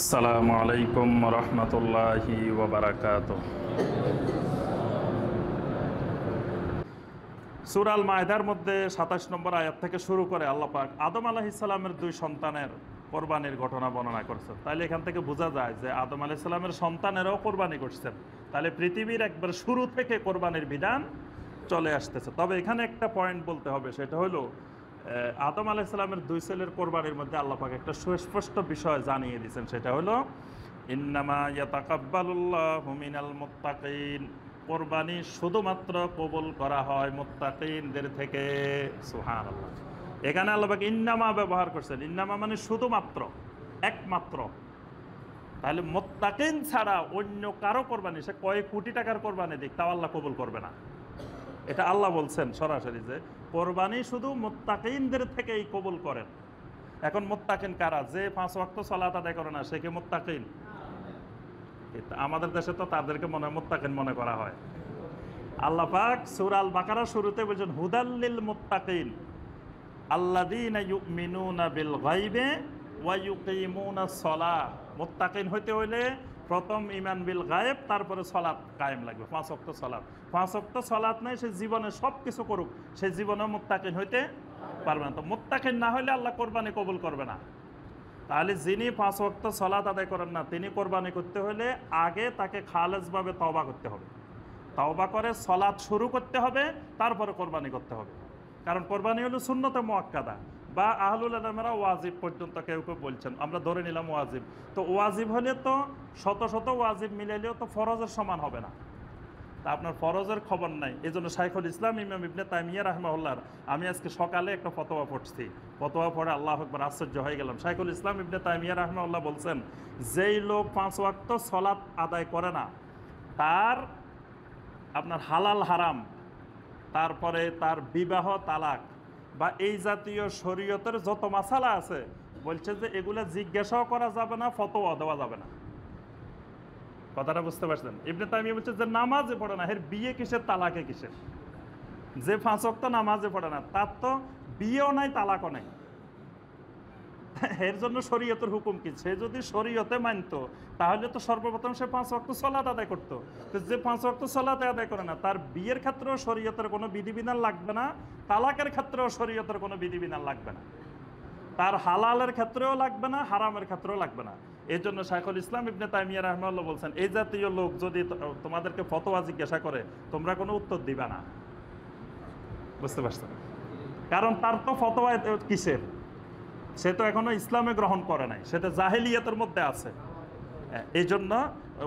আসসালামু আলাইকুম রহমতুল্লাহি ওয়া বারাকাতুহু। সূরা আল মায়েদার মধ্যে ২৭ নম্বর আয়াত থেকে শুরু করে আল্লাহ পাক আদম আলাইহিস সালামের দুই সন্তানের কোরবানির ঘটনা বর্ণনা করেছেন। তাহলে এখান থেকে বোঝা যায় যে আদম আলাইহিস সালামের সন্তানেরাও কোরবানি করছেন। তাহলে পৃথিবীর একবার শুরু থেকে কোরবানির বিধান চলে আসতেছে। তবে এখানে একটা পয়েন্ট বলতে হবে, সেটা হলো আদম আলাইহিস সালামের দুই ছেলের কোরবানির মধ্যে আল্লাহ পাক একটা সুস্পষ্ট বিষয় জানিয়ে দিয়েছেন, সেটা হলো ইন্নামা ইয়াতাকাব্বালুল্লাহু মিনাল মুত্তাকিন। কোরবানি শুধুমাত্র কবুল করা হয় মুত্তাকিনদের থেকে। সুবহানাল্লাহ। এখানে আল্লাহ পাক ইন্নামা ব্যবহার করছেন। ইন্নামা মানে শুধুমাত্র, একমাত্র। তাহলে মুত্তাকিন ছাড়া অন্য কারো কোরবানি, সে কয়েক কোটি টাকার কোরবানি দিক, তাও আল্লাহ কবুল করবে না। এটা আল্লাহ বলছেন সরাসরি যে কোরবানি শুধু মুত্তাকিনদের থেকেই কবুল করেন। এখন মুত্তাকিন কারা? যে 5 ওয়াক্ত সালাত আদায় করে না, সে কি মুত্তাকিন? আমাদের দেশে তো তাদেরকে মুত্তাকিন মনে করা হয়। আল্লাহ পাক সূরা আল বাকারা শুরুতে বলছেন হুদাল্লিল মুত্তাকিন আল্লাযীনা ইউমিনুনা বিল গায়বি ওয়া ইউকিমুনাস সালাহ। মুত্তাকিন হইতে হইলে প্রথম ঈমান বিল গায়েব, তারপরে সালাত কায়েম লাগবে, 5 ওয়াক্ত সালাত। 5 ওয়াক্ত সালাত নাই, সে জীবনে সব কিছু করুক, সে জীবনে মুত্তাকিন হইতে পারবে না। তো মুত্তাকিন না হইলে আল্লাহ কোরবানি কবুল করবে না। তাহলে যিনি 5 ওয়াক্ত সালাত আদায় করেন না, তিনি কোরবানি করতে হলে আগে তাকে খালেজভাবে তওবা করতে হবে। তওবা করে সালাত শুরু করতে হবে, তারপরে কোরবানি করতে হবে। কারণ কোরবানি হলো সুন্নতে মুআক্কাদা, বা আহলুল ইলমেরা ওয়াজিব পর্যন্ত কেউ কেউ বলছেন, আমরা ধরে নিলাম ওয়াজিব। তো ওয়াজিব হলে তো শত শত ওয়াজিব মিলাইলেও তো ফরজের সমান হবে না। তা আপনার ফরজের খবর নাই। এই জন্য শাইখুল ইসলাম ইমাম ইবনে তাইমিয়া রাহিমাহুল্লাহর, আমি আজকে সকালে একটা ফতোয়া পড়ছি, ফতোয়া পড়ে আল্লাহু আকবার আশ্চর্য হয়ে গেলাম। শাইখুল ইসলাম ইবনে তাইমিয়া রাহিমাহুল্লাহ বলছেন, যেই লোক 5 ওয়াক্ত সালাত আদায় করে না, তার আপনার হালাল হারাম, তারপরে তার বিবাহ তালাক বা এই জাতীয় শরীয়তের যত মাসালা আছে, বলছে যে এগুলো জিজ্ঞাসাও করা যাবে না, ফতোয়া দেওয়া যাবে না। কথাটা বুঝতে পারছেন? ইবনে তাইমিয়া বলছে যে নামাজে পড়ে না, এর বিয়ে কিসের, তালাকে কিসের? যে 5 ওয়াক্ত নামাজে পড়ে না, তার তো বিয়েও নাই, তালাকও নাই। এর জন্য শরীয়তের হুকুম কি? সে যদি শরীয়তে মানতো, তাহলে তো সর্বপ্রথম সে 5 ওয়াক্ত সালাত আদায় করতো। তো যে 5 ওয়াক্ত সালাত আদায় করে না, তার বিয়ের ক্ষেত্রেও শরীয়তের কোনো বিধিবিধান লাগবে না, তালাকের ক্ষেত্রেও শরীয়তের কোনো বিধিবিধান লাগবে না, তার হালালের ক্ষেত্রেও লাগবে না, হারামের ক্ষেত্রেও লাগবে না। এই জন্য শাইখুল ইসলাম ইবনে তাইমিয়া রাহিমাহুল্লাহ বলছেন, এই জাতীয় লোক যদি তোমাদেরকে ফতোয়া জিজ্ঞাসা করে, তোমরা কোনো উত্তর দিবা না। বুঝতে পারছেন? কারণ তার তো ফতোয়া কিসের? সে তো এখনো ইসলামে গ্রহণ করে নাই, সেটা জাহেলিয়াতের মধ্যে আছে। এই জন্য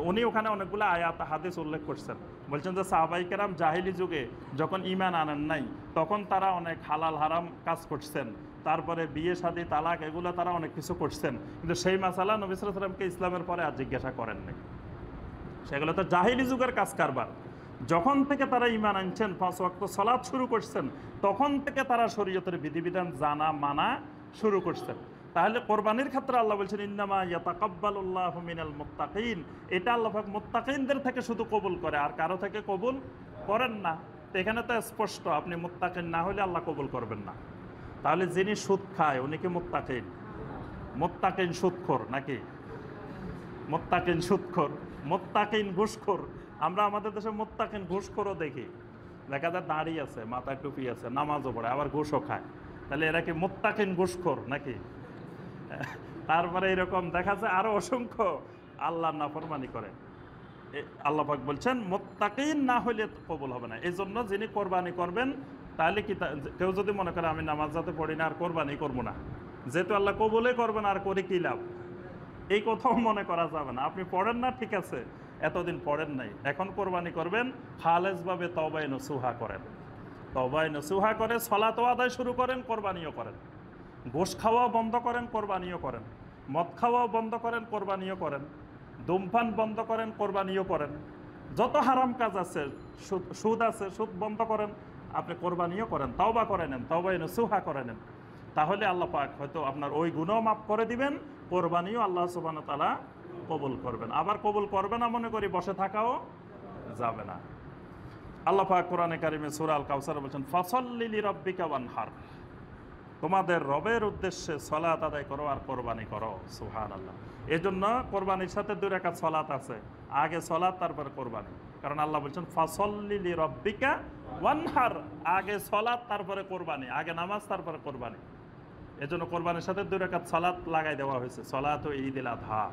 উনি ওখানে অনেকগুলো আয়াত হাদিস উল্লেখ করছেন। বলছেন যে সাহাবায়ে কেরাম জাহেলি যুগে যখন ঈমান আনেন নাই, তখন তারা অনেক হালাল হারাম কাজ করছেন, তারপরে বিয়ে শাদী তালাক এগুলো তারা অনেক কিছু করছেন, কিন্তু সেই মাসালা নবী সাল্লাল্লাহু আলাইহি ওয়াসাল্লামকে ইসলামের পরে আর জিজ্ঞাসা করেন নাই। সেগুলো তো জাহেলি যুগের কাজ কারবার। যখন থেকে তারা ঈমান আনছেন, 5 ওয়াক্ত সালাত শুরু করছেন, তখন থেকে তারা শরীয়তের বিধিবিধান জানা মানা শুরু করছেন। তাহলে কোরবানির ক্ষেত্রে আল্লাহ বলছেন ইন্নামা ইয়াতাকাব্বালুল্লাহু মিনাল মুত্তাকিন। এটা আল্লাহ পাক মুত্তাকিনদের থেকে শুধু কবুল করে, আর কারো থেকে কবুল করেন না। তো এখানে তো স্পষ্ট, আপনি মুত্তাকিন না হলে আল্লাহ কবুল করবেন না। তাহলে যিনি সুদ খায়, উনি কি মুত্তাকিন? মুত্তাকিন সুদখোর নাকি? মুত্তাকিন সুদখোর, মুত্তাকিন ঘুষখোর। আমরা আমাদের দেশে মুত্তাকিন ঘুষখোরও দেখি, দেখা যায় দাড়ি আছে, মাথায় টুপি আছে, নামাজও পড়ে, আবার ঘুষও খায়। তাহলে এরা কি মুত্তাকিন ঘুষখোর নাকি? তারপরে এরকম দেখা যায় আরো অসংখ্য আল্লাহর নাফরমানি করে। আল্লাহ পাক বলছেন মুত্তাকিন না হইলে কবুল হবে না। এই জন্য যিনি কোরবানি করবেন, তাহলে কি কেউ যদি মনে করে আমি নামাজ যাতে পড়ি না আর কোরবানি করবো না, যেহেতু আল্লাহ কবুলে করবেন, আর করে কি লাভ, এই কথাও মনে করা যাবে না। আপনি পড়েন না, ঠিক আছে, এতদিন পড়েন নাই, এখন কোরবানি করবেন, খালেজভাবে তওবায়ে নসুহা করেন। তওবায়ে নসুহা করে সালাতও আদায় শুরু করেন, কোরবানিও করেন। গোশ খাওয়াও বন্ধ করেন, কোরবানিও করেন। মদ খাওয়াও বন্ধ করেন, কোরবানিও করেন। ধূমপান বন্ধ করেন, কোরবানিও করেন। যত হারাম কাজ আছে, সুদ আছে, সুদ বন্ধ করেন, আপনি কোরবানিও করেন, তওবা করে নেন, তওবায়ে নসুহা করে নেন। তাহলে আল্লাহ পাক হয়তো আপনার ওই গুনাহ মাফ করে দিবেন, কোরবানিও আল্লাহ সুবহানাহু ওয়া তাআলা কবুল করবেন। আবার কবুল করবে না মনে করি বসে থাকাও যাবে না। আল্লাহ পাক কোরআনে কারিমে সূরা আল কাউসারে বলেছেন ফাসাল্লি লিরাব্বিকা ওয়ানহার। তোমাদের রবের উদ্দেশ্যে সালাত আদায় করো আর কোরবানি করো। সুবহানাল্লাহ। এই জন্য কোরবানির সাথে 2 রাকাত সালাত আছে, আগে সালাত তারপরে কোরবানি। কারণ আল্লাহ বলছেন ফাসল্লি লিরাব্বিকা ওয়ানহার, আগে সালাত তারপরে কোরবানি, আগে নামাজ তারপরে কোরবানি। এজন্য কোরবানির সাথে 2 রাকাত সালাত লাগাই দেওয়া হয়েছে, সালাত ও ঈদুল আযহা।